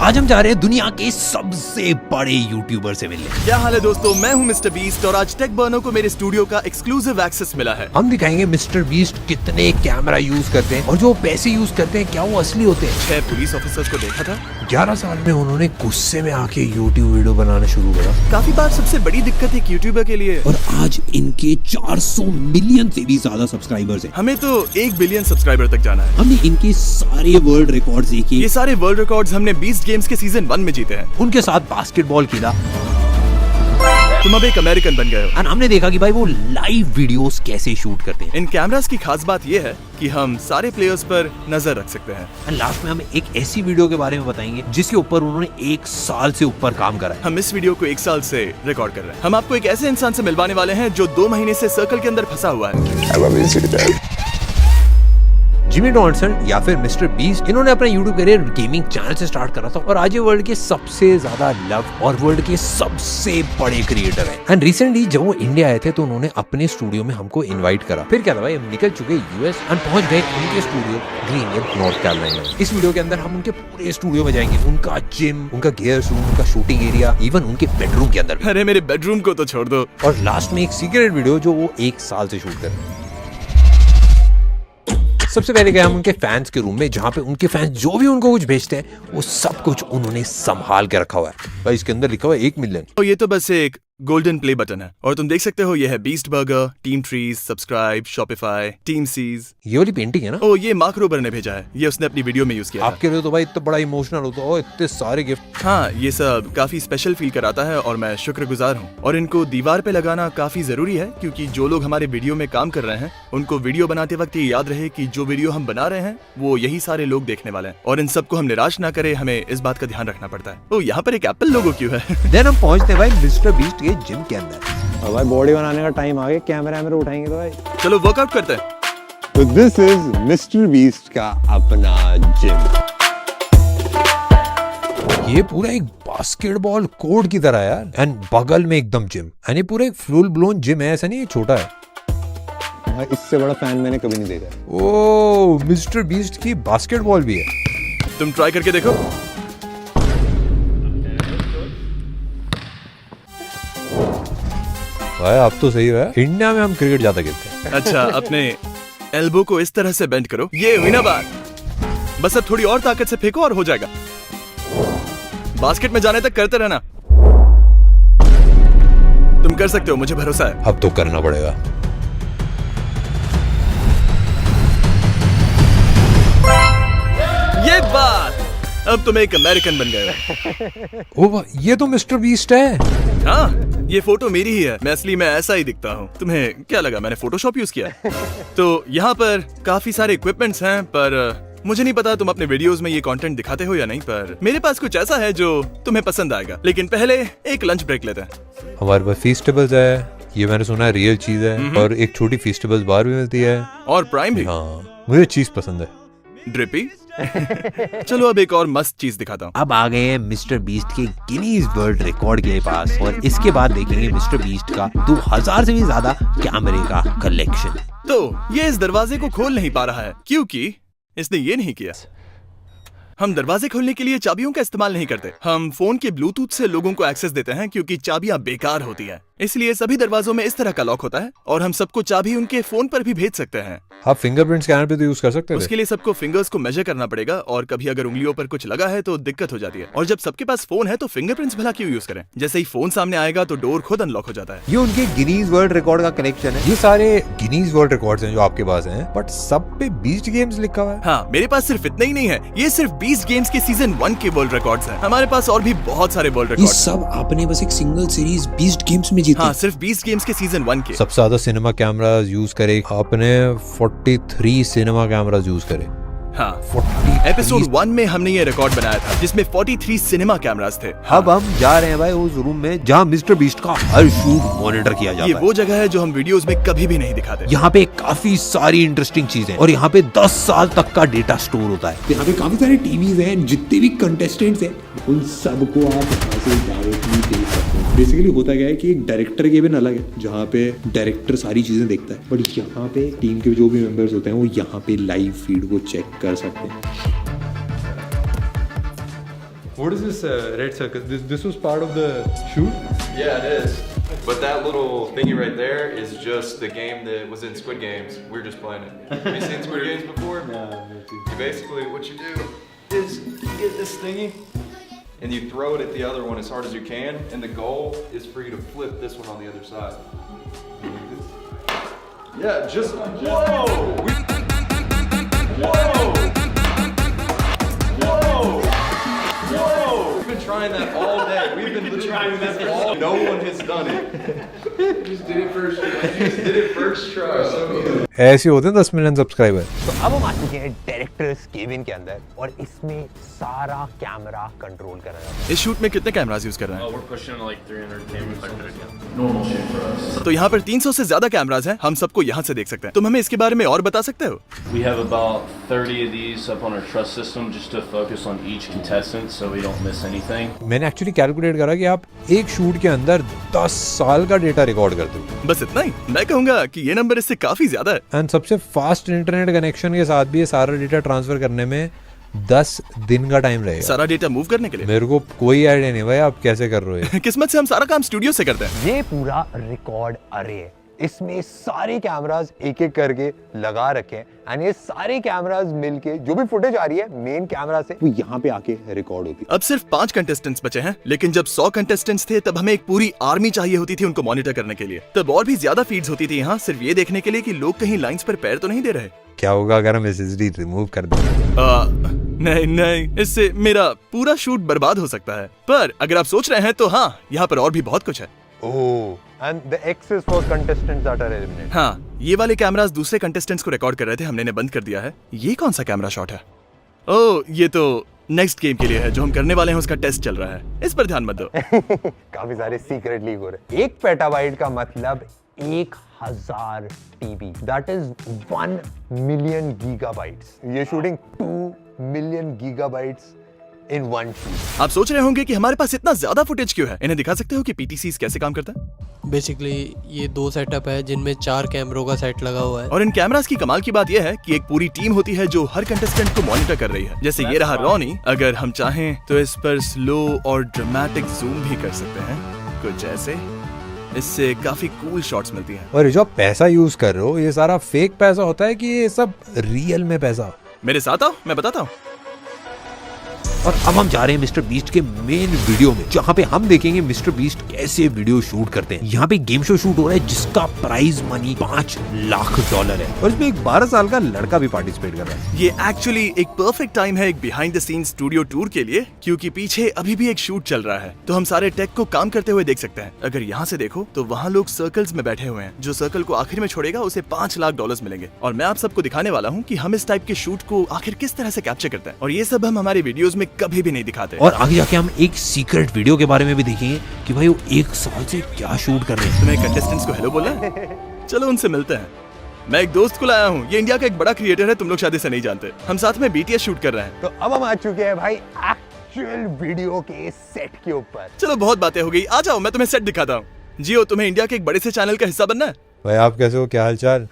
आज हम जा रहे हैं दुनिया के सबसे बड़े यूट्यूबर से मिलने। क्या हाल है दोस्तों, मैं हूं मिस्टर बीस्ट और आज टेक बर्नो को मेरे स्टूडियो का एक्सक्लूसिव एक्सेस मिला है। हम दिखाएंगे मिस्टर बीस्ट कितने कैमरा यूज करते हैं और जो पैसे यूज करते हैं क्या वो असली होते हैं। 6 पुलिस ऑफिसर्स को देखा था। 11 साल में उन्होंने गुस्से में आके यूट्यूब वीडियो बनाना शुरू करा। काफी बार सबसे बड़ी दिक्कत एक यूट्यूबर के लिए, और आज इनके 400 मिलियन से भी ज्यादा सब्सक्राइबर्स हैं। हमें तो 1 बिलियन सब्सक्राइबर तक जाना है। हमने इनके सारे वर्ल्ड रिकॉर्ड्स देखे। ये सारे वर्ल्ड रिकॉर्ड्स हमने बीस्ट गेम्स के सीजन 1 में जीते हैं। उनके साथ बास्केटबॉल खेला। तुम अब एक अमेरिकन बन गए हो। और हमने देखा कि भाई वो लाइव वीडियोस कैसे शूट करते हैं। इन कैमरास की खास बात ये है कि हम सारे प्लेयर्स पर नजर रख सकते हैं। और लास्ट में हम एक ऐसी वीडियो के बारे में बताएंगे जिसके ऊपर उन्होंने 1 साल से ऊपर काम करा है। हम इस वीडियो को 1 साल से रिकॉर्ड कर रहे हैं। हम आपको एक ऐसे इंसान से मिलवाने वाले हैं जो 2 महीने से सर्कल के अंदर फंसा हुआ है। जिमी डॉनल्सन या फिर मिस्टर बीस्ट, इन्होंने अपना यूट्यूब करियर गेमिंग चैनल से स्टार्ट करा था और आज ये वर्ल्ड के सबसे ज्यादा लव और वर्ल्ड के सबसे बड़े क्रिएटर हैं। एंड रिसेंटली जब वो इंडिया आए थे तो उन्होंने अपने स्टूडियो में हमको इनवाइट करा। फिर क्या था भाई, हम निकल चुके यूएस और पहुंच गए उनके स्टूडियो ग्रीनवुड नॉर्थ कैरोलिना। इस वीडियो के अंदर हम उनके पूरे स्टूडियो में जाएंगे, उनका जिम, उनका गियर रूम, उनका शूटिंग एरिया, इवन उनके बेडरूम के अंदर। अरे मेरे बेडरूम को तो छोड़ दो। और लास्ट में एक सीक्रेट वीडियो जो वो 1 साल से शूट कर रहे हैं। सबसे पहले गए हम उनके फैंस के रूम में, जहाँ पे उनके फैंस जो भी उनको कुछ भेजते हैं वो सब कुछ उन्होंने संभाल के रखा हुआ है। भाई इसके अंदर लिखा हुआ है 1 मिलियन। और ये तो बस एक गोल्डन प्ले बटन है और तुम देख सकते हो ये है Beast Burger, Team Trees, subscribe, Shopify, Team Seas. ये वाली पेंटिंग है ना? ओ ये मार्क रोबर ने भेजा है, ये उसने अपनी वीडियो में यूज किया। आपके लिए तो भाई इतना बड़ा इमोशनल होता है, इतने सारे गिफ्ट। हाँ, ये सब काफी स्पेशल फील कराता है और मैं शुक्रगुजार हूँ। और इनको दीवार पे लगाना काफी जरूरी है क्योंकि जो लोग हमारे वीडियो में काम कर रहे हैं उनको वीडियो बनाते वक्त ये याद रहे कि जो वीडियो हम बना रहे हैं वो यही सारे लोग देखने वाले हैं और इन सबको हम निराश ना करे, हमें इस बात का ध्यान रखना पड़ता है। ओ यहाँ पर एक एप्पल लोगो क्यों है? देन हम पहुंचते भाई मिस्टर बीस्ट के जिम के अंदर। और भाई बॉडी बनाने का टाइम आ गया, कैमरा उठाएंगे तो भाई। चलो वर्कआउट करते हैं। तो दिस इज मिस्टर बीस्ट का अपना जिम। ये पूरा एक बास्केटबॉल कोर्ट की तरह है यार, एंड बगल में एकदम जिम। एंड ये पूरा एक फुल ब्लोन जिम है, ऐसा नहीं है छोटा है। भाई इससे बड़ा फैन मैंने कभी नहीं देखा। ओ मिस्टर बीस्ट की बास्केटबॉल भी है। तुम ट्राई करके देखो। भाई आप तो सही है, इंडिया में हम क्रिकेट ज्यादा खेलते हैं। अच्छा, अपने एल्बो को इस तरह से बेंड करो, ये हुई ना बात। बस अब थोड़ी और ताकत से फेंको और हो जाएगा। बास्केट में जाने तक करते रहना। तुम कर सकते हो, मुझे भरोसा है। अब तो करना पड़ेगा। ये बात, अब तुम एक अमेरिकन बन गए हो। ओ ये तो मिस्टर बीस्ट है। हाँ, ये फोटो मेरी ही है। मैं असली में ऐसा ही दिखता हूँ। तुम्हें क्या लगा मैंने फोटोशॉप यूज किया? तो यहाँ पर काफी सारे इक्विपमेंट्स हैं, पर मुझे नहीं पता तुम अपने वीडियोस में ये कंटेंट दिखाते हो या नहीं, पर मेरे पास कुछ ऐसा है जो तुम्हें पसंद आएगा। लेकिन पहले एक लंच ब्रेक लेते हैं। हमारे पास फीस्टेबल्स है, ये मैंने सुना है रियल चीज है, और एक छोटी फीस्टेबल्स बार भी मिलती है और प्राइम भी। हाँ, मुझे चीज पसंद है। ड्रिपी। चलो अब एक और मस्त चीज दिखाता हूँ। अब आ गए हैं मिस्टर बीस्ट के गिनीज वर्ल्ड रिकॉर्ड के पास और इसके बाद देखेंगे मिस्टर बीस्ट का 2000 से भी ज्यादा कैमरे का कलेक्शन। तो ये इस दरवाजे को खोल नहीं पा रहा है क्योंकि इसने ये नहीं किया। हम दरवाजे खोलने के लिए चाबियों का इस्तेमाल नहीं करते। हम फोन के ब्लूटूथ से लोगों को एक्सेस देते हैं क्योंकि चाबियां बेकार होती हैं। इसलिए सभी दरवाजों में इस तरह का लॉक होता है और हम सबको चाबी उनके फोन पर भी भेज सकते हैं। आप फिंगरप्रिंट स्कैनर पे तो यूज कर सकते हैं। उसके लिए सबको फिंगर्स को मेजर करना पड़ेगा और कभी अगर उंगलियों पर कुछ लगा है तो दिक्कत हो जाती है। और जब सबके पास फोन है तो फिंगरप्रिंट्स भला क्यों यूज करें? जैसे ही फोन सामने आएगा तो डोर खुद अनलॉक हो जाता है। ये उनके गिनीज वर्ल्ड रिकॉर्ड का कलेक्शन है। ये सारे गिनीज वर्ल्ड रिकॉर्ड्स हैं जो आपके पास हैं, बट सब पे बीस्ट गेम्स लिखा हुआ है। हाँ, मेरे पास सिर्फ इतना ही नहीं है, ये सिर्फ 20 गेम्स के सीजन 1 के वर्ल्ड रिकॉर्ड्स हैं। हमारे पास और भी बहुत सारे वर्ल्ड ये रिकॉर्ड। सब आपने बस एक सिंगल सीरीज बीस्ट गेम्स में जीते। हाँ, सिर्फ 20 गेम्स के सीजन 1 के। सबसे ज्यादा सिनेमा कैमरास यूज करे आपने, 43 सिनेमा कैमरास यूज करे। हाँ, 43 एपिसोड 1 में हमने ये रिकॉर्ड बनाया था जिसमें 43 सिनेमा कैमरास थे। अब हम जा रहे हैं भाई उस रूम में जहाँ मिस्टर बीस्ट का हर शूट मॉनिटर किया जाता ये है। वो जगह है जो हम वीडियोस में कभी भी नहीं दिखाते। यहाँ पे काफी सारी इंटरेस्टिंग चीजें और यहाँ पे 10 साल तक का डेटा स्टोर होता है। यहाँ पे काफी सारे टीवीज हैं, जितने भी कंटेस्टेंट्स हैं उन सबको आप यहाँ से डायरेक्टली देख सकते हैं। बेसिकली होता क्या है कि एक डायरेक्टर केबिन अलग है जहाँ पे डायरेक्टर सारी चीजें देखता है, बट यहाँ पे टीम के जो भी मेंबर्स होते हैं वो यहाँ पे लाइव फीड को चेक कर सकते हैं। What is this red circle? This was part of the shoot? Yeah, it is. But that little thingy right there is just the game that was in Squid Games. We're just playing it. Have you seen Squid Games before? No. You basically, what you do is you get this thingy and you throw it at the other one as hard as you can, and the goal is for you to flip this one on the other side. Yeah, just whoa! Whoa! We've been trying that all day. We've been trying this all. No one has done it. Just did it first try. Just did it first try. So ऐसे होते हैं 10 million subscriber. तो अब हम आ चुके हैं directors cabin के अंदर और इसमें सारा कैमरा कंट्रोल कर रहा है। इस शूट में कितने कैमरास यूज कर रहे हैं? We're pushing like 300 cameras. Normal shit for us. तो यहाँ पर 300 से ज्यादा कैमरास हैं, हम सबको यहाँ से देख सकते हैं। तुम हमें इसके बारे में और बता सकते हो? We have about 30 of these up on our trust system just to focus on each contestant so we don't miss anything. मैंने एक्चुअली कैलकुलेट करा कि आप एक शूट के अंदर 10 साल का डेटा रिकॉर्ड करते हो। बस इतना ही? मैं कहूँगा कि ये नंबर इससे काफी ज्यादा है। एंड सबसे फास्ट इंटरनेट कनेक्शन के साथ भी ये सारा डेटा ट्रांसफर करने में 10 दिन का टाइम लगेगा। सारा डेटा मूव करने के लिए? मेरे को कोई आइडिया नहीं भाई आप कैसे कर रहे हो। किस्मत से हम सारा काम स्टूडियो से करते हैं। ये पूरा रिकॉर्ड अरे है, इसमें सारे कैमरास एक एक करके लगा रखे हैं एंड ये सारे कैमरास मिलके जो भी फुटेज आ रही है मेन कैमरा से वो यहाँ पे आके रिकॉर्ड होती है। अब सिर्फ 5 कंटेस्टेंट्स बचे हैं, लेकिन जब 100 कंटेस्टेंट्स थे तब हमें एक पूरी आर्मी चाहिए होती थी उनको मॉनिटर करने के लिए। तब और भी ज्यादा फीड्स होती थी यहाँ, सिर्फ ये देखने के लिए कि लोग कहीं लाइंस पर पैर तो नहीं दे रहे। क्या होगा अगर हम एसएसडी रिमूव कर दें? नहीं, इससे मेरा पूरा शूट बर्बाद हो सकता है। पर अगर आप सोच रहे हैं तो हाँ, यहाँ पर और भी बहुत कुछ है। Oh and the X is for contestants that are eliminated. हाँ, ये वाले कैमरास दूसरे कंटेस्टेंट्स को रिकॉर्ड कर रहे थे, हमने इन्हें बंद कर दिया है। ये कौन सा कैमरा शॉट है? ओह, ये तो नेक्स्ट गेम के लिए है जो हम करने वाले हैं, उसका टेस्ट चल रहा है, इस पर ध्यान मत दो। काफी सारे सीक्रेट लीक हो रहे हैं। 1 पेटाबाइट का मतलब 1000 TB, that is 1 million gigabytes. ये shooting 2 million gigabytes in one shoot. आप सोच रहे होंगे कि हमारे पास इतना ज्यादा फुटेज क्यों है? इन्हें दिखा सकते हो कि पीटीसीज कैसे काम करता है? बेसिकली ये 2 सेटअप है जिनमें 4 कैमरों का सेट लगा हुआ है। और इन कैमरास की कमाल की बात यह है कि एक पूरी टीम होती है जो हर कंटेस्टेंट को मॉनिटर कर रही है। जैसे ये रहा रॉनी, अगर हम चाहें तो इस पर स्लो और ड्रामेटिक जूम भी कर सकते हैं, कुछ ऐसे। इससे काफी कूल शॉट्स मिलती हैं। और जो आप पैसा यूज कर रहे हो ये सारा फेक पैसा होता है कि ये सब रियल में पैसा? मेरे साथ आओ, मैं बताता हूँ। और अब हम जा रहे हैं मिस्टर बीस्ट के मेन वीडियो में, जहाँ पे हम देखेंगे मिस्टर बीस्ट कैसे वीडियो शूट करते हैं। यहाँ पे गेम शो शूट हो रहा है जिसका प्राइज मनी $5 लाख है और इसमें एक 12 साल का लड़का भी पार्टिसिपेट कर रहा है। ये एक्चुअली एक परफेक्ट टाइम है एक behind the scene studio tour के लिए, क्योंकि पीछे अभी भी एक शूट चल रहा है, तो हम सारे टेक को काम करते हुए देख सकते हैं। अगर यहाँ से देखो तो वहाँ लोग सर्कल्स में बैठे हुए हैं। जो सर्कल को आखिर में छोड़ेगा उसे $5 लाख मिलेंगे। और मैं आप सबको दिखाने वाला हूँ कि हम इस टाइप के शूट को आखिर किस तरह से कैप्चर करते हैं, और ये सब हम हमारे वीडियोस में कभी भी नहीं दिखाते। और आगे जाके हम एक सीक्रेट वीडियो के बारे में भी देखेंगे कि भाई वो 1 साल से क्या शूट कर रहे हैं। तुम्हें कंटेस्टेंट्स को हेलो बोलना है? चलो उनसे मिलते हैं। मैं एक दोस्त को लाया हूँ, ये इंडिया का एक बड़ा क्रिएटर है, तुम लोग शायद इसे नहीं जानते। हम साथ में BTS शूट कर रहे हैं। तो अब हम आ चुके हैं भाई एक्चुअल वीडियो के सेट के ऊपर। चलो बहुत बातें हो गई, आ जाओ मैं तुम्हें सेट दिखाता हूँ। जियो, तुम्हें इंडिया के एक बड़े से चैनल का हिस्सा बनना है। भाई आप कैसे हो, क्या हालचाल?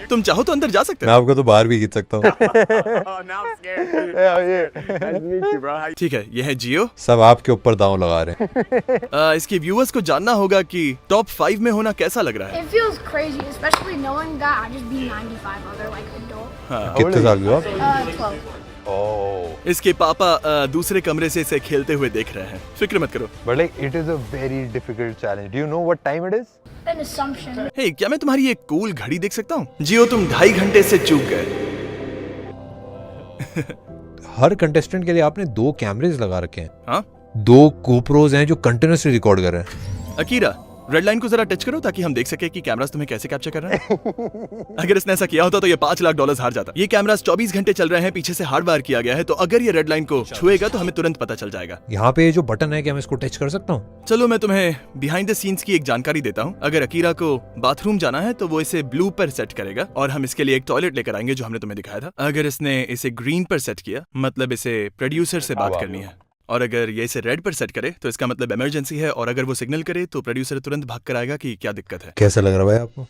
तुम चाहो तो अंदर जा सकते मैं आपको तो बाहर भी खींच सकता हूँ। ठीक है, ये है जियो। सब आपके ऊपर दांव लगा रहे हैं। इसके व्यूअर्स को जानना होगा कि टॉप 5 में होना कैसा लग रहा है। It feels crazy, especially knowing that I just beat 95 other like adult. कितने साल के हो आप? 12. इसके पापा दूसरे कमरे से इसे खेलते हुए देख रहे हैं। फिक्र मत करो। But like it is a very difficult challenge. Do you know what time it is? An assumption. हे, क्या मैं तुम्हारी एक कूल घड़ी देख सकता हूँ? जियो, तुम 2.5 घंटे से चूक गए। हर कंटेस्टेंट के लिए आपने 2 कैमरेज लगा रखे हैं। हाँ? 2 GoPros हैं जो कंटिन्यूअसली रिकॉर्ड कर रहे हैं। अकीरा, रेड लाइन को जरा टच करो ताकि हम देख सके कि कैमरास तुम्हें कैसे कैप्चर कर रहे हैं। अगर इसने ऐसा किया होता तो ये $5 लाख हार जाता। ये कैमरास 24 घंटे चल रहे हैं, पीछे से हार्ड वायर किया गया है, तो अगर ये रेड लाइन को छुएगा तो हमें तुरंत पता चल जाएगा। यहाँ पे जो बटन है क्या मैं इसको टच कर सकता हूँ? चलो मैं तुम्हें बिहाइंड द सीन्स की एक जानकारी देता हूँ। अगर अकीरा को बाथरूम जाना है तो वो इसे ब्लू पर सेट करेगा, और हम इसके लिए एक टॉयलेट लेकर आएंगे जो हमने तुम्हें दिखाया था। अगर इसने इसे ग्रीन पर सेट किया मतलब इसे प्रोड्यूसर से बात करनी है, और अगर ये इसे रेड पर सेट करे तो इसका मतलब इमरजेंसी है, और अगर वो सिग्नल करे तो प्रोड्यूसर तुरंत भाग कर आएगा कि क्या दिक्कत है। कैसा लग रहा है भाई आपको?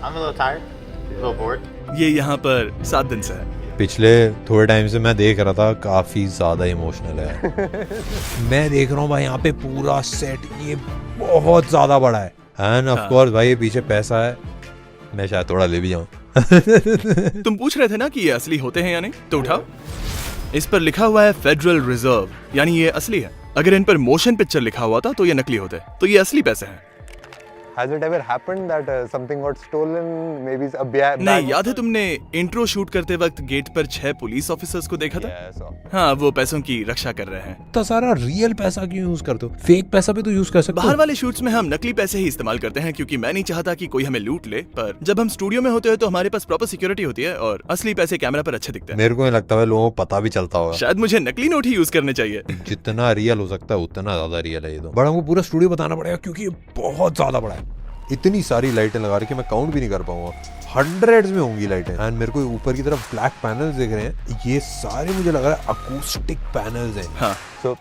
I'm a little tired, a little bored. ये यहाँ पर 7 दिन से है। पिछले थोड़े टाइम से मैं देख रहा था, काफी ज्यादा इमोशनल है। मैं देख रहा हूँ भाई यहाँ पे पूरा सेट ये बहुत ज्यादा बड़ा है एंड ऑफ कोर्स भाई ये पीछे पैसा है, मैं शायद थोड़ा ले भी जाऊँ। तुम पूछ रहे थे ना कि ये असली होते हैं या नहीं, तो उठाओ। इस पर लिखा हुआ है फेडरल रिजर्व, यानी ये असली है। अगर इन पर मोशन पिक्चर लिखा हुआ था तो ये नकली होते, तो ये असली पैसे हैं। Has it ever happened that something got stolen? Maybe a bag? नहीं, याद है तुमने इंट्रो शूट करते वक्त गेट पर 6 पुलिस ऑफिसर्स को देखा था? Yes. हाँ, वो पैसों की रक्षा कर रहे हैं। तो सारा रियल पैसा क्यों यूज करते हो? फेक पैसा भी तो यूज कर सकते हो। बाहर वाले शूट्स में हम नकली पैसे ही इस्तेमाल करते हैं क्योंकि मैं नहीं चाहता कि कोई हमें लूट ले, पर जब हम स्टूडियो में होते हैं तो हमारे पास प्रॉपर सिक्योरिटी होती है और असली पैसे कैमरा पर अच्छे दिखते हैं। मेरे को नहीं लगता है लोगों को पता भी चलता होगा। शायद मुझे नकली नोट ही यूज करने चाहिए। जितना रियल हो सकता है उतना ज्यादा रियल है ये तो। बट हमको पूरा स्टूडियो बताना पड़ेगा क्योंकि ये बहुत ज्यादा बड़ा है। इतनी सारी लाइटें लगा रही कि मैं काउंट भी नहीं कर पाऊंगा, हंड्रेड्स में होंगी लाइटें। एंड मेरे को ऊपर की तरफ ब्लैक पैनल्स दिख रहे हैं, ये सारे मुझे लग रहा है अकूस्टिक पैनल्स हैं। हाँ, So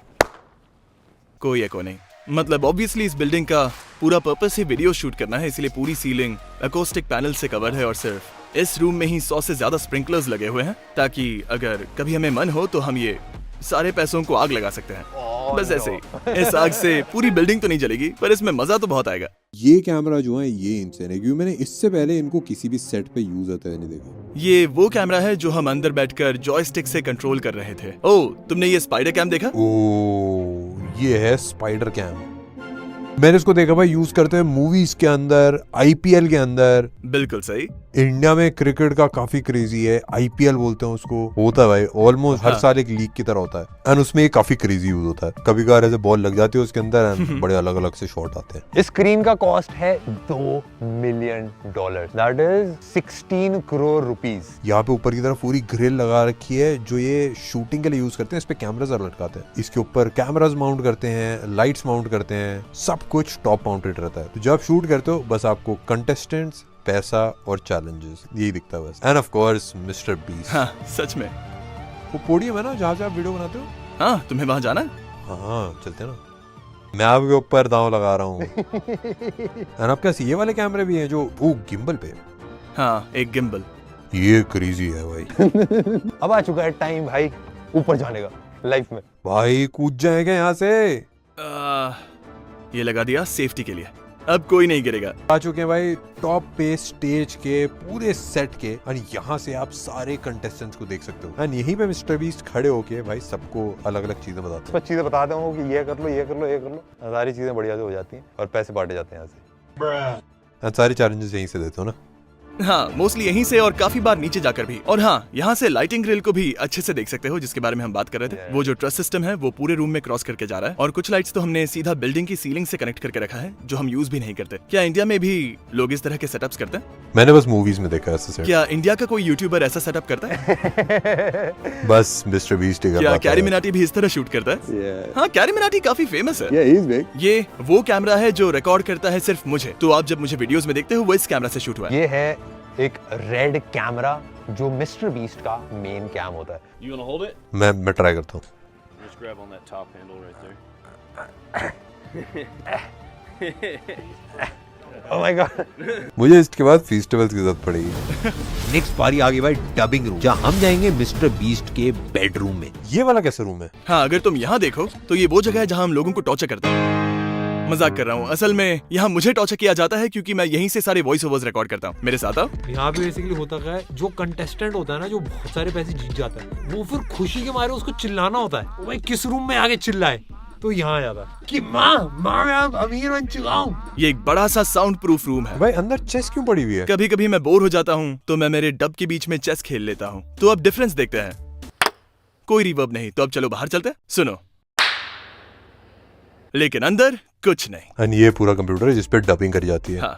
कोई एको नहीं। मतलब ऑब्वियसली इस बिल्डिंग का पूरा पर्पस ही वीडियो शूट करना है, इसलिए पूरी सीलिंग अकोस्टिक पैनल से कवर है और सिर्फ इस रूम में ही 100 से ज्यादा स्प्रिंकलर्स लगे हुए हैं ताकि अगर कभी हमें मन हो तो हम ये सारे पैसों को आग लगा सकते हैं। बस ऐसे ही। इस आग से पूरी बिल्डिंग तो नहीं जलेगी, पर इसमें मजा तो बहुत आएगा। ये कैमरा जो है ये इनसेन है, क्योंकि मैंने इससे पहले इनको किसी भी सेट पे यूज होते हुए नहीं देखा। ये वो कैमरा है जो हम अंदर बैठकर जॉयस्टिक से कंट्रोल कर रहे थे। ओह, तुमने ये स्पाइडर कैम देखा? ओ, ये है स्पाइडर कैम। मैंने इसको देखा भाई यूज करते हैं मूवीज के अंदर, आईपीएल के अंदर। बिल्कुल सही। इंडिया में क्रिकेट का काफी क्रेजी है, आईपीएल बोलते हैं उसको, होता है भाई ऑलमोस्ट हर साल एक लीग की तरह होता है एंड उसमें ये काफी क्रेजी यूज होता है। कभी कभार ऐसे बॉल लग जाती है उसके अंदर एंड बड़े अलग अलग से शॉट आते हैं। इस स्क्रीन का कॉस्ट है $2 million, that is 16 crore rupees. यहाँ पे ऊपर की तरफ पूरी ग्रिल लगा रखी है जो ये शूटिंग के लिए यूज करते हैं। इस पे कैमरास लटकाते हैं, इसके ऊपर कैमरास माउंट करते हैं, लाइट्स माउंट करते हैं, सब कुछ टॉप माउंटेड रहता है। तो जब शूट करते हो बस आपको कंटेस्टेंट्स, पैसा और चैलेंजेस यही दिखता है बस। End of course mister beast. हाँ, सच में। वो पोडियम है ना जहाँ से आप वीडियो बनाते हो? हाँ, तुम्हें वहाँ जाना है? हाँ चलते हैं ना। मैं आपके ऊपर दांव लगा रहा हूँ। एंड आपके पास ये वाले कैमरे भी हैं जो गिम्बल पे? हाँ, एक गिम्बल। ये क्रेजी है भाई। अब आ चुका है टाइम भाई ऊपर जाने का लाइफ में। भाई कूद जाएगा यहाँ से। ये लगा दिया सेफ्टी के लिए, अब कोई नहीं गिरेगा। आ चुके हैं भाई टॉप पे स्टेज के पूरे सेट के और यहाँ से आप सारे कंटेस्टेंट्स को देख सकते हो एंड यहीं पे मिस्टर बीस्ट खड़े होके भाई सबको अलग अलग चीजें बताते हैं। चीजें बताते हो कि ये कर लो, ये कर लो, ये कर लो, सारी चीजें बढ़िया से हो जाती हैं और पैसे बांटे जाते हैं यहाँ से। एंड सारे चैलेंजेस यहीं से देते हो ना? हाँ, मोस्टली यहीं से और काफी बार नीचे जाकर भी। और हाँ, यहाँ से लाइटिंग ग्रिल को भी अच्छे से देख सकते हो जिसके बारे में हम बात कर रहे थे। वो जो ट्रस सिस्टम है वो पूरे रूम में क्रॉस करके जा रहा है और कुछ लाइट्स तो हमने सीधा बिल्डिंग की सीलिंग से कनेक्ट करके रखा है जो हम यूज भी नहीं करते। क्या इंडिया में भी लोग इस तरह के सेटअप्स करते हैं? मैंने बस मूवीज में देखा है। क्या इंडिया का कोई यूट्यूबर ऐसा सेटअप करता है? बस मिस्टर बीस्ट। क्या कैरी मिनाटी भी इस तरह शूट करता है? हाँ, कैरी मिनाटी काफी फेमस है। ये वो कैमरा है जो रिकॉर्ड करता है सिर्फ मुझे, तो आप जब मुझे वीडियोस में देखते हो वो इस कैमरा से शूट हुआ है। ये है एक रेड कैमरा जो मिस्टर बीस्ट का मेन कैम होता है। You wanna hold it? मैं ट्राई करता हूँ। Just grab on that top handle right there. Oh my God! मुझे इसके बाद फेस्टिवल्स की जरूरत पड़ेगी। नेक्स्ट बारी आ गई भाई डबिंग रूम, जहाँ हम जाएंगे मिस्टर बीस्ट के बेडरूम में। ये वाला कैसा रूम है? हाँ, अगर तुम यहाँ देखो तो ये वो जगह है जहाँ हम लोगों को टॉर्चर करते हैं। मजाक कर रहा हूँ, असल में यहाँ मुझे टॉर्चर किया जाता है क्योंकि मैं यहीं से सारे वॉइस ओवर्स रिकॉर्ड करता हूँ। मेरे साथ आओ। यहाँ पे बेसिकली होता क्या है, जो कंटेस्टेंट होता है ना, जो बहुत सारे पैसे जीत जाता है, वो फिर खुशी के मारे उसको चिल्लाना होता है, भाई किस रूम में आगे चिल्लाए, तो यहाँ आ जाता है कि माँ मैं अमीर बन चुका हूँ। ये एक बड़ा सा साउंड प्रूफ रूम है। भाई अंदर चेस क्यों पड़ी हुई है? कभी कभी मैं बोर हो जाता हूँ तो मैं मेरे डब के बीच में चेस खेल लेता हूँ। तो अब डिफरेंस देखते हैं। कोई रिवर्ब नहीं, तो अब चलो बाहर चलते हैं। सुनो, लेकिन अंदर कुछ नहीं। एंड ये पूरा कंप्यूटर है जिसपे डबिंग करी जाती है। हाँ।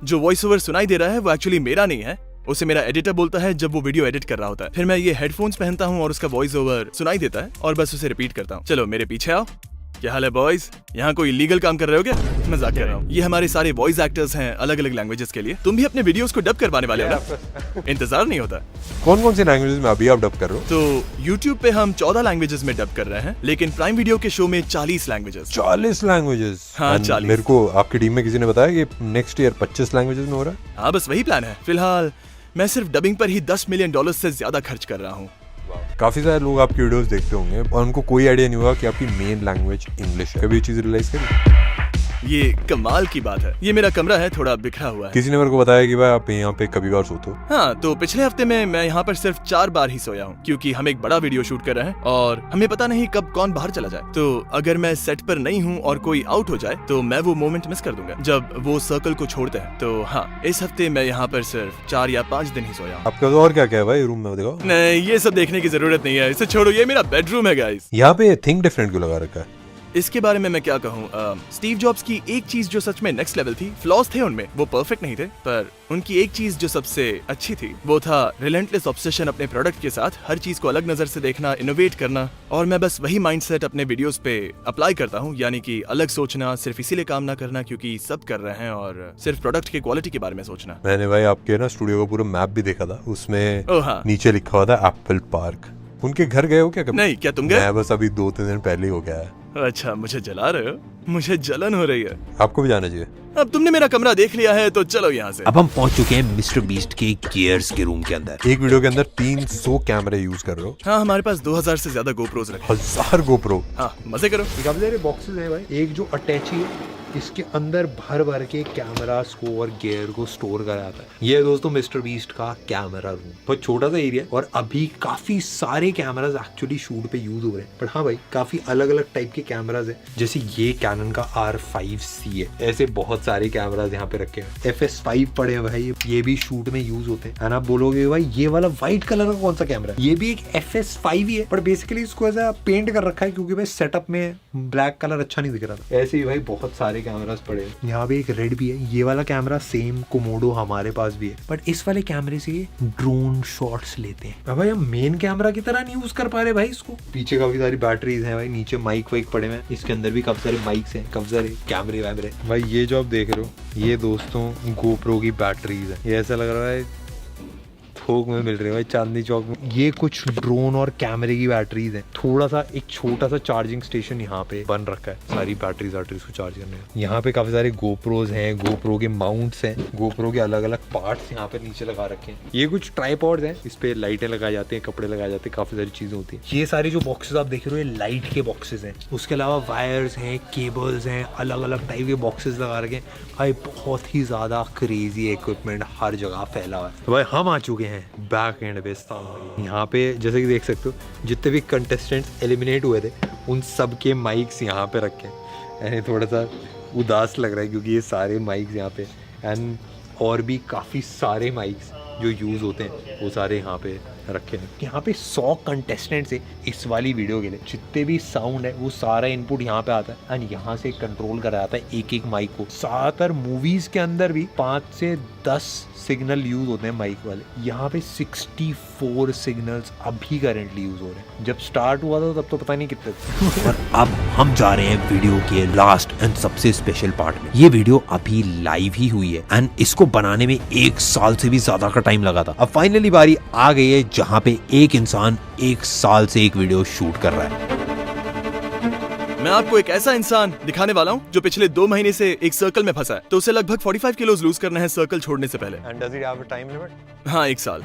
जो वॉइस ओवर सुनाई दे रहा है वो एक्चुअली मेरा नहीं है, उसे मेरा एडिटर बोलता है जब वो वीडियो एडिट कर रहा होता है। फिर मैं ये हेडफोन्स पहनता हूँ और उसका वॉइस ओवर सुनाई देता है और बस उसे रिपीट करता हूँ। चलो मेरे पीछे आओ। क्या हाल है बॉयज? यहाँ कोई इलीगल काम कर रहे हो क्या? मजाक कर रहा हूँ। ये हमारे सारे वॉइस एक्टर्स हैं अलग अलग लैंग्वेजेस के लिए। तुम भी अपने वीडियोस को डब करवाने वाले हो ना? इंतजार नहीं होता? कौन कौन सी लैंग्वेजेस में अभी आप डब कर रहे हो? तो YouTube पे हम 14 लैंग्वेजेस में डब कर रहे हैं, लेकिन प्राइम वीडियो के शो में 40 लैंग्वेजेस। 40 लैंग्वेजेस? हाँ, 40। मेरे को आपकी टीम में किसी ने बताया कि नेक्स्ट ईयर 25 लैंग्वेजेस में हो रहा है। हाँ, बस वही प्लान है। फिलहाल मैं सिर्फ डबिंग पर ही $10 मिलियन से ज्यादा खर्च कर रहा हूँ। काफी सारे लोग आपकी वीडियोस देखते होंगे और उनको कोई आइडिया नहीं होगा कि आपकी मेन लैंग्वेज इंग्लिश है। कभी ये चीज रियलाइज करी? ये कमाल की बात है। ये मेरा कमरा है, थोड़ा बिखरा हुआ है। किसी ने मेरे को बताया कि भाई आप यहाँ पे कभी बार सोते हो? हाँ, तो पिछले हफ्ते में मैं यहाँ पर सिर्फ 4 बार ही सोया हूँ, क्योंकि हम एक बड़ा वीडियो शूट कर रहे हैं और हमें पता नहीं कब कौन बाहर चला जाए। तो अगर मैं सेट पर नहीं हूँ और कोई आउट हो जाए तो मैं वो मोमेंट मिस कर दूंगा जब वो सर्कल को छोड़ते हैं। तो हाँ, इस हफ्ते मैं यहाँ पर सिर्फ 4 या 5 दिन ही सोया हूँ। आपका और क्या क्या है भाई रूम में, देखो? नहीं, ये सब देखने की जरूरत नहीं है, इसे छोड़ो। ये मेरा बेडरूम है गाइस। यहाँ पे थिंक डिफरेंट क्यों लगा रखा है? इसके बारे में मैं क्या कहूँ। स्टीव जॉब्स की एक चीज जो सच में नेक्स्ट लेवल थी, फ्लॉज थे उनमें, वो परफेक्ट नहीं थे, पर उनकी एक चीज जो सबसे अच्छी थी वो था रिलेंटलेस ऑब्सेशन अपने प्रोडक्ट के साथ, हर चीज को अलग नजर से देखना, इनोवेट करना। और मैं बस वही माइंडसेट अपने वीडियोस पे अप्लाई करता हूँ, यानी कि अलग सोचना, सिर्फ इसीलिए काम ना करना क्योंकि सब कर रहे हैं, और सिर्फ प्रोडक्ट की क्वालिटी के बारे में सोचना। मैंने भाई आपके ना स्टूडियो का पूरा मैप भी देखा था, उसमें हाँ। नीचे लिखा हुआ था एप्पल पार्क। उनके घर गए हो क्या कभी? नहीं, क्या तुम गए? मैं बस अभी 2-3 दिन पहले ही हो गया है। अच्छा, मुझे जला रहे हो? मुझे जलन हो रही है। आपको भी जाना चाहिए। अब तुमने मेरा कमरा देख लिया है तो चलो यहाँ से। अब हम पहुंच चुके हैं मिस्टर बीस्ट के गियर्स के रूम के अंदर। एक वीडियो के अंदर 300 कैमरे यूज कर रहे हो। हाँ, हमारे पास 2000 से ज्यादा गोप्रोज रखे। 1000 गोप्रो? हाँ, मजे करो। काफी सारे बॉक्सेस हैं भाई। एक जो अटैची है, इसके अंदर भर भर के कैमरास को और गियर को स्टोर करा जाता है। ये है दोस्तों मिस्टर बीस्ट का कैमरा रूम। बहुत छोटा सा एरिया और अभी काफी सारे कैमरास एक्चुअली शूट पे यूज हो रहे हैं। पर हाँ भाई, काफी अलग अलग टाइप के कैमरास है। जैसे ये कैनन का R5C है। ऐसे बहुत सारे कैमरास यहाँ पे रखे हैं। FS5 पड़े हैं भाई, ये भी शूट में यूज होते हैं। आप बोलोगे भाई ये वाला व्हाइट कलर का कौन सा कैमरा है? ये भी एक FS5 ही है, पर बेसिकली इसको ऐसा पेंट कर रखा है क्योंकि भाई सेटअप में ब्लैक कलर अच्छा नहीं दिख रहा था। ऐसे ही भाई बहुत सारे कैमरास पड़े हैं। यहाँ पे एक रेड भी है। ये वाला कैमरा सेम कोमोडो हमारे पास भी है, बट इस वाले कैमरे से ड्रोन शॉट्स लेते हैं। अब भाई हम मेन कैमरा की तरह नहीं यूज कर पा रहे भाई इसको। पीछे काफी सारी बैटरीज हैं भाई, नीचे माइक वाइक पड़े हैं, इसके अंदर भी काफी सारे माइक्स हैं, काफी सारे कैमरे वैमरे। भाई ये जो आप देख रहे हो, ये दोस्तों गोप्रो की बैटरीज है। ये ऐसा लग रहा है थोक में मिल रही है भाई, चांदनी चौक में। ये कुछ ड्रोन और कैमरे की बैटरीज हैं। थोड़ा सा एक छोटा सा चार्जिंग स्टेशन यहाँ पे बन रखा है, सारी बैटरीज को चार्ज करने। यहाँ पे काफी सारे गोप्रोज हैं, गोप्रो के माउंट्स हैं, गोप्रो के अलग अलग पार्ट्स यहाँ पे नीचे लगा रखे हैं। ये कुछ ट्राइपॉड्स हैं, इस पे लाइटें लगाई जाती हैं, कपड़े लगाए जाते हैं, काफी सारी चीजें होती है। ये सारे जो बॉक्सेस आप देख रहे हो, ये लाइट के बॉक्सेस हैं। उसके अलावा वायर्स हैं, केबल्स हैं, अलग अलग टाइप के बॉक्सेस लगा रखे हैं। भाई बहुत ही ज्यादा क्रेजी इक्विपमेंट हर जगह फैला हुआ है। तो भाई हम आ चुके हैं बैक एंड पे स्थान। यहाँ पे जैसे कि देख सकते हो, जितने भी कंटेस्टेंट्स एलिमिनेट हुए थे उन सब के माइक्स यहाँ पे रखे हैं। यानी थोड़ा सा उदास लग रहा है क्योंकि ये सारे माइक्स यहाँ पे एंड और भी काफ़ी सारे माइक्स जो यूज़ होते हैं वो सारे यहाँ पे रखे हैं। यहाँ पे 100 कंटेस्टेंट्स है इस वाली वीडियो के लिए। जितने भी साउंड है वो सारा इनपुट यहाँ पे आता है एंड यहाँ से कंट्रोल करा जाता है एक एक माइक को। ज़्यादातर मूवीज के अंदर भी 5 से 10 सिग्नल यूज होते हैं माइक वाले। यहाँ पे 64 सिग्नल्स अभी करंटली यूज हो रहे हैं। जब स्टार्ट हुआ था तब तो पता नहीं कितने थे। और अब हम जा रहे हैं वीडियो के लास्ट एंड सबसे स्पेशल पार्ट में। ये वीडियो अभी लाइव ही हुई है एंड इसको बनाने में 1 साल से भी ज्यादा का टाइम लगा था। अब फाइनली बारी आ गई है जहाँ पे एक इंसान 1 साल से एक वीडियो शूट कर रहा है। मैं आपको एक ऐसा इंसान दिखाने वाला हूँ जो पिछले 2 महीने से एक सर्कल में फंसा है। तो उसे लगभग 45 किलोज लूज करना है सर्कल छोड़ने से पहले। And does it have a time limit? हाँ, 1 साल।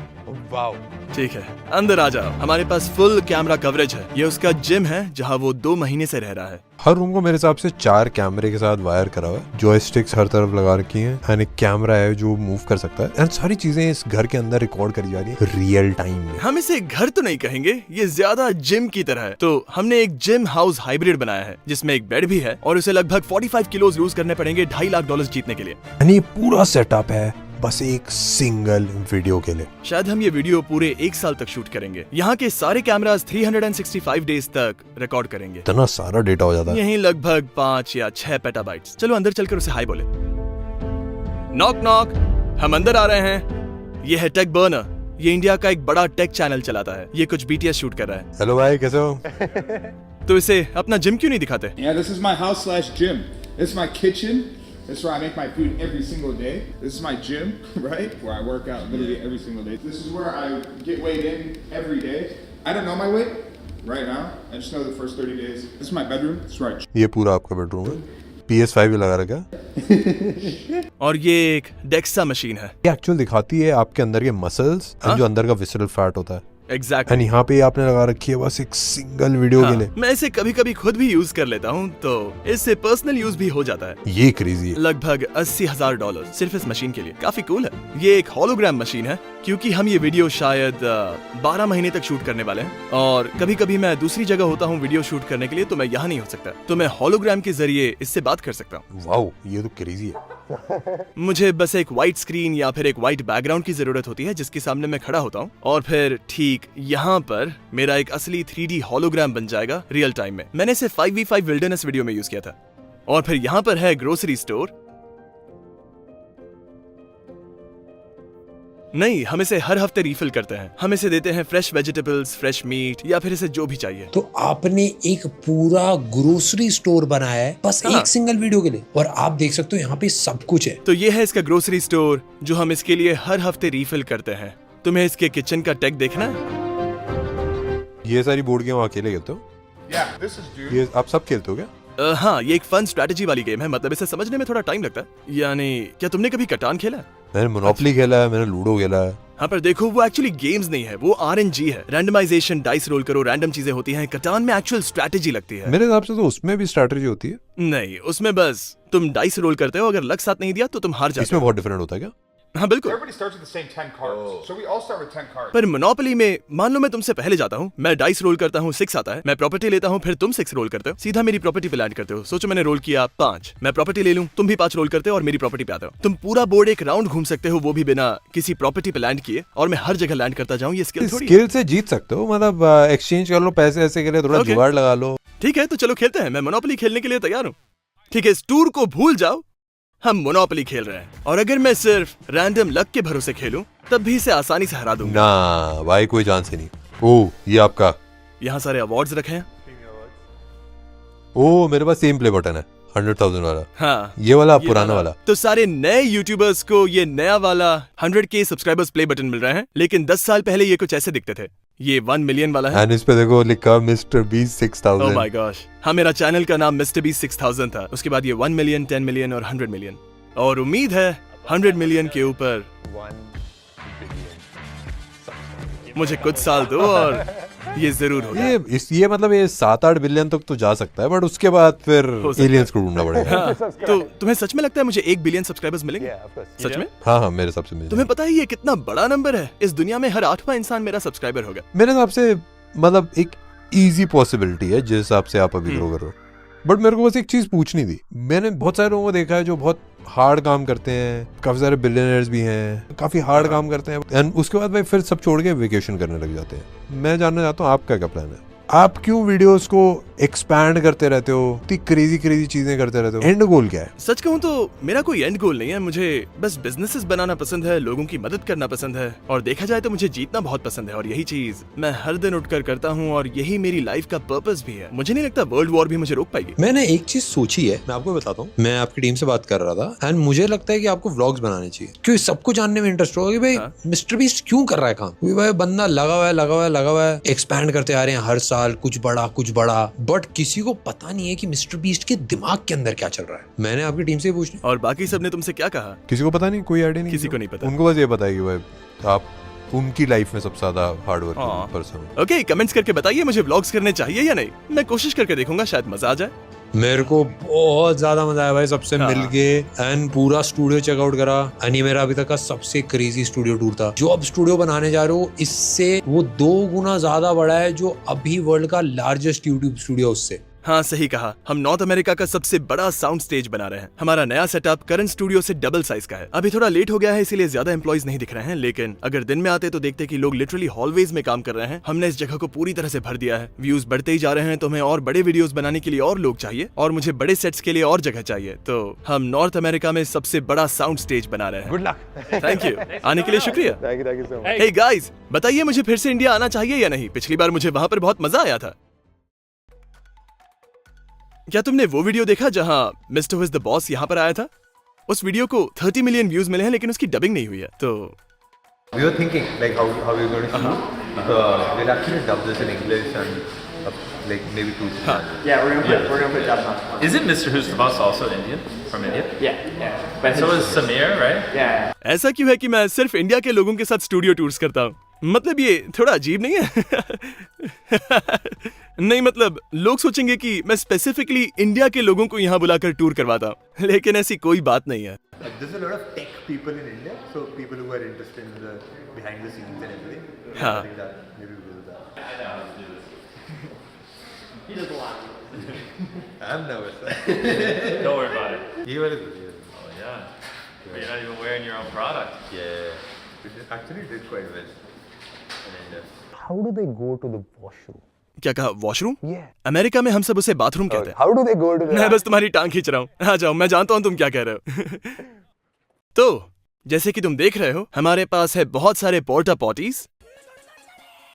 Wow. ठीक है, अंदर आ जाओ। हमारे पास फुल कैमरा कवरेज है। ये उसका जिम है जहाँ वो 2 महीने से रह रहा है। हर रूम को मेरे हिसाब से 4 कैमरे के साथ वायर करा हुआ है। जॉयस्टिक्स हर तरफ लगा रखी हैं एंड एक कैमरा है जो मूव कर सकता है एंड सारी चीजें इस घर के अंदर रिकॉर्ड करी जा रही है रियल टाइम में। हम इसे घर तो नहीं कहेंगे, ये ज्यादा जिम की तरह है। तो हमने एक जिम हाउस हाइब्रिड बनाया है जिसमें एक बेड भी है और उसे लगभग 45 किलोज लूज करने पड़ेंगे $2.5 लाख जीतने के लिए। यानी ये पूरा सेटअप है बस एक सिंगल वीडियो के लिए। शायद हम ये वीडियो पूरे 1 साल तक शूट करेंगे। यहाँ के सारे कैमरास 365 डेज तक रिकॉर्ड करेंगे। इतना सारा डेटा हो जाता है। यही लगभग 5 या 6 पेटाबाइट्स। चलो अंदर चलकर उसे हाय बोले। नॉक नॉक, हम अंदर आ रहे हैं। ये है टेक बर्नर। ये इंडिया का एक बड़ा टेक चैनल चलाता है। ये कुछ BTS शूट कर रहा है। हेलो भाई, कैसे हो? तो इसे अपना जिम क्यों नहीं दिखाते? Yeah, this is my house/gym. This is my kitchen. This is where I make my food every single day. This is my gym, right? Where I work out literally every single day. This is where I get weighed in every day. I don't know my weight right now. I just know the first 30 days. This is my bedroom. This is where I ये पूरा आपका bedroom है। PS5 भी लगा रखा। और ये एक डेक्सा मशीन है। ये एक्चुअल दिखाती है आपके अंदर के मसल्स और जो अंदर का विसरल फैट होता है। एग्जैक्टली। एंड यहाँ पे आपने लगा रखी है बस एक सिंगल वीडियो के लिए। मैं इसे कभी कभी खुद भी यूज कर लेता हूँ, तो इससे पर्सनल यूज भी हो जाता है। ये क्रेजी है। लगभग $80,000 सिर्फ इस मशीन के लिए, काफी कूल है। ये एक होलोग्राम मशीन है, क्योंकि हम ये वीडियो शायद 12 महीने तक शूट करने वाले हैं, और कभी कभी मैं दूसरी जगह होता हूँ वीडियो शूट करने के लिए, तो मैं यहाँ नहीं हो सकता, तो मैं होलोग्राम के जरिए इससे बात कर सकता हूँ। वाओ, ये तो क्रेजी है। मुझे बस एक व्हाइट स्क्रीन या फिर एक व्हाइट बैकग्राउंड की जरूरत होती है जिसके सामने मैं खड़ा होता हूँ, और फिर ठीक यहाँ पर मेरा एक असली 3D होलोग्राम बन जाएगा रियल टाइम में। मैंने इसे 5v5 विल्डरनेस वीडियो में यूज किया था। और फिर यहाँ पर है ग्रोसरी स्टोर। नहीं, हम इसे हर हफ्ते रिफिल करते हैं। हम इसे देते हैं फ्रेश वेजिटेबल्स, फ्रेश मीट, या फिर इसे जो भी चाहिए। तो आपने एक पूरा ग्रोसरी स्टोर बनाया है बस एक सिंगल वीडियो के लिए, और आप देख सकते हो यहाँ पे सब कुछ है। तो ये है इसका ग्रोसरी स्टोर, जो हम इसके लिए हर हफ्ते रिफिल करते हैं। तुम्हें इसके किचन का टेक देखना है? ये सारी बोर्ड गेम अकेले खेलते हो? ये आप सब खेलते हो क्या? हाँ, ये एक फन स्ट्रेटेजी वाली गेम है, मतलब इसे समझने में थोड़ा टाइम लगता है। यानी क्या तुमने कभी कटान खेला? मैंने मोनोपोली खेला है, मैंने लूडो खेला है। हाँ, पर देखो वो एक्चुअली गेम्स नहीं है, वो RNG है। रैंडमाइजेशन, डाइस रोल करो, रैंडम चीजें होती हैं। कटान में एक्चुअल स्ट्रेटेजी लगती है। मेरे हिसाब से तो उसमें भी स्ट्रेटेजी होती है। नहीं, उसमें बस तुम डाइस रोल करते हो, अगर लक साथ नहीं दिया तो तुम हार जाते हो। इसमें बहुत डिफरेंट होता है क्या? हाँ बिल्कुल। पर मोनोपोली में मान लो मैं तुमसे पहले जाता हूँ, मैं डाइस रोल करता हूँ, 6 आता है, मैं प्रॉपर्टी लेता हूँ, फिर तुम 6 रोल करते हो, सीधा मेरी प्रॉपर्टी पे लैंड करते हो। सोचो मैंने रोल किया 5, मैं प्रॉपर्टी ले लूं, तुम भी 5 रोल करते हो और मेरी प्रॉपर्टी पे आते हो। तुम पूरा बोर्ड एक राउंड घूम सकते हो, वो भी बिना किसी प्रॉपर्टी पे लैंड किए, और मैं हर जगह लैंड करता जाऊँ। ये स्किल थोड़ी स्किल से जीत सकते हो, मतलब एक्सचेंज कर लो पैसे ऐसे के लिए, थोड़ा जुगाड़ लगा लो। ठीक है, तो चलो खेलते हैं। मैं मोनोपोली खेलने के लिए तैयार हूँ। ठीक है, इस टूर को भूल जाओ, हम मोनोपोली खेल रहे हैं। और अगर मैं सिर्फ रैंडम लक के भरोसे खेलूं, तब भी इसे आसानी से हरा दूंगा। ना भाई, कोई चांस ही नहीं। ओह, ये आपका। यहाँ सारे अवार्ड्स रखे हैं। ओह, मेरे पास सेम प्ले बटन है, 100,000 वाला। हाँ, ये वाला पुराना वाला। तो सारे नए यूट्यूबर्स को ये नया वाला 100K सब्सक्राइबर्स प्ले बटन मिल रहे हैं, लेकिन 10 साल पहले ये कुछ ऐसे दिखते थे। ये 1 मिलियन वाला है। एंड इस पे देखो लिखा mister beast 6000। Oh my gosh. हाँ, मेरा चैनल का नाम मिस्टर बीस्ट 6000 था। उसके बाद ये 1 मिलियन, 10 मिलियन और 100 मिलियन। और उम्मीद है 100 मिलियन के ऊपर मुझे कुछ साल दो और ये जरूर होगा। ये मतलब ये 7-8 बिलियन तक तो जा सकता है, बट उसके बाद फिर एलियंस को ढूंढना पड़ेगा। हाँ, तो तुम्हें सच में लगता है मुझे 1 बिलियन सब्सक्राइबर्स मिलेंगे? सच में? हाँ, मेरे हिसाब से मिलेंगे। तुम्हें पता है ये कितना बड़ा नंबर है? इस दुनिया में हर 8वां इंसान मेरा सब्सक्राइबर होगा। मेरे हिसाब से मतलब एक इजी पॉसिबिलिटी है जिस हिसाब से आप अभी ग्रो कर रहे हो। बट मेरे को बस एक चीज पूछनी थी। मैंने बहुत सारे लोगों को देखा है जो बहुत हार्ड काम करते हैं, काफी सारे बिलियनर्स भी हैं, काफी हार्ड काम करते हैं, एंड उसके बाद भाई फिर सब छोड़ के वेकेशन करने लग जाते हैं। मैं जानना चाहता हूँ आपका क्या प्लान है? आप क्यों वीडियोस को एक्सपैंड करते रहते हो, इतनी क्रेजी चीजें करते रहते हो? एंड गोल क्या है? सच कहूँ तो मेरा कोई एंड गोल नहीं है। मुझे बस बिजनेसेस बनाना पसंद है, लोगों की मदद करना पसंद है, और देखा जाए तो मुझे जीतना बहुत पसंद है, और यही चीज मैं हर दिन उठकर करता हूँ, और यही मेरी लाइफ का पर्पस भी है। मुझे नहीं लगता वर्ल्ड वॉर भी मुझे रोक पाएगी। मैंने एक चीज सोची है, मैं आपको बताता हूँ। मैं आपकी टीम से बात कर रहा था, एंड मुझे लगता है कि आपको व्लॉग्स बनाने चाहिए, क्योंकि सबको जानने में इंटरेस्ट होगा कि भाई मिस्टर बीस्ट क्यों कर रहा है काम। क्योंकि भाई बंदा लगा हुआ है, एक्सपैंड करते आ रहे हैं हर साल, कुछ बड़ा, बट किसी को पता नहीं है कि मिस्टर बीस्ट के दिमाग के अंदर क्या चल रहा है। मैंने आपकी टीम से पूछना। और बाकी सब ने तुमसे क्या कहा? किसी को पता नहीं, कोई आइडिया नहीं, किसी को नहीं पता। उनको बस ये पता है कि भाई आप उनकी लाइफ में सबसे ज्यादा हार्ड वर्किंग पर्सन हो। ओके, कमेंट्स करके बताइए मुझे व्लॉग्स करने चाहिए या नहीं। मैं कोशिश करके देखूंगा, शायद मजा आ जाए। मेरे को बहुत ज्यादा मजा आया भाई सबसे मिलके, एंड पूरा स्टूडियो चेकआउट करा। एंड ये मेरा अभी तक का सबसे क्रेजी स्टूडियो टूर था। जो अब स्टूडियो बनाने जा रहे हो, इससे वो 2 गुना ज्यादा बड़ा है जो अभी वर्ल्ड का लार्जेस्ट यूट्यूब स्टूडियो उससे। हाँ, सही कहा। हम नॉर्थ अमेरिका का सबसे बड़ा साउंड स्टेज बना रहे हैं। हमारा नया सेटअप करंट स्टूडियो से डबल साइज का है। अभी थोड़ा लेट हो गया है, इसीलिए ज्यादा एम्प्लॉइज नहीं दिख रहे हैं, लेकिन अगर दिन में आते तो देखते कि लोग लिटरली हॉलवेज में काम कर रहे हैं। हमने इस जगह को पूरी तरह से भर दिया है। व्यूज बढ़ते ही जा रहे हैं, तो हमें और बड़े वीडियोस बनाने के लिए और लोग चाहिए, और मुझे बड़े सेट्स के लिए और जगह चाहिए। तो हम नॉर्थ अमेरिका में सबसे बड़ा साउंड स्टेज बना रहे हैं। Good luck. थैंक यू, आने के लिए शुक्रिया। Thank you so much. Hey guys, बताइए मुझे फिर से इंडिया आना चाहिए या नहीं? पिछली बार मुझे वहां पर बहुत मजा आया था। क्या तुमने वो वीडियो देखा जहां mister who is the boss यहाँ पर आया था? उस वीडियो को 30 मिलियन व्यूज मिले हैं, लेकिन उसकी डबिंग नहीं हुई है। तो We were thinking like how we going to shoot. We'll actually dub this in English and like maybe 2 Yeah, we're gonna put dubs on. Isn't Mr. Who's the Boss also Indian? From India? Yeah. But So is Samir, right? yeah. ऐसा क्यों है कि मैं सिर्फ India के लोगों के साथ स्टूडियो टूर्स करता हूँ? मतलब ये थोड़ा अजीब नहीं है? नहीं मतलब लोग सोचेंगे कि मैं स्पेसिफिकली इंडिया के लोगों को यहाँ बुलाकर टूर करवाता हूँ, लेकिन ऐसी कोई बात नहीं है। There's a lot of tech people in India, so people who are interested in the behind the scenes and everything. हाँ। I think that maybe because of that. He does a lot. I'm nervous. Don't worry about it. He was good. Oh yeah. But you're not even wearing your own product. Yeah. It actually did quite well in India. How do they go to the washroom? क्या कहा, washroom? Yeah. America में हम सब उसे bathroom कहते हैं। How do they go to the? मैं बस तुम्हारी टांग खींच रहा हूँ। आ जाओ, मैं जानता हूँ तुम क्या कह रहे हो। तो जैसे कि तुम देख रहे हो, हमारे पास है बहुत सारे पोर्टा पॉटीज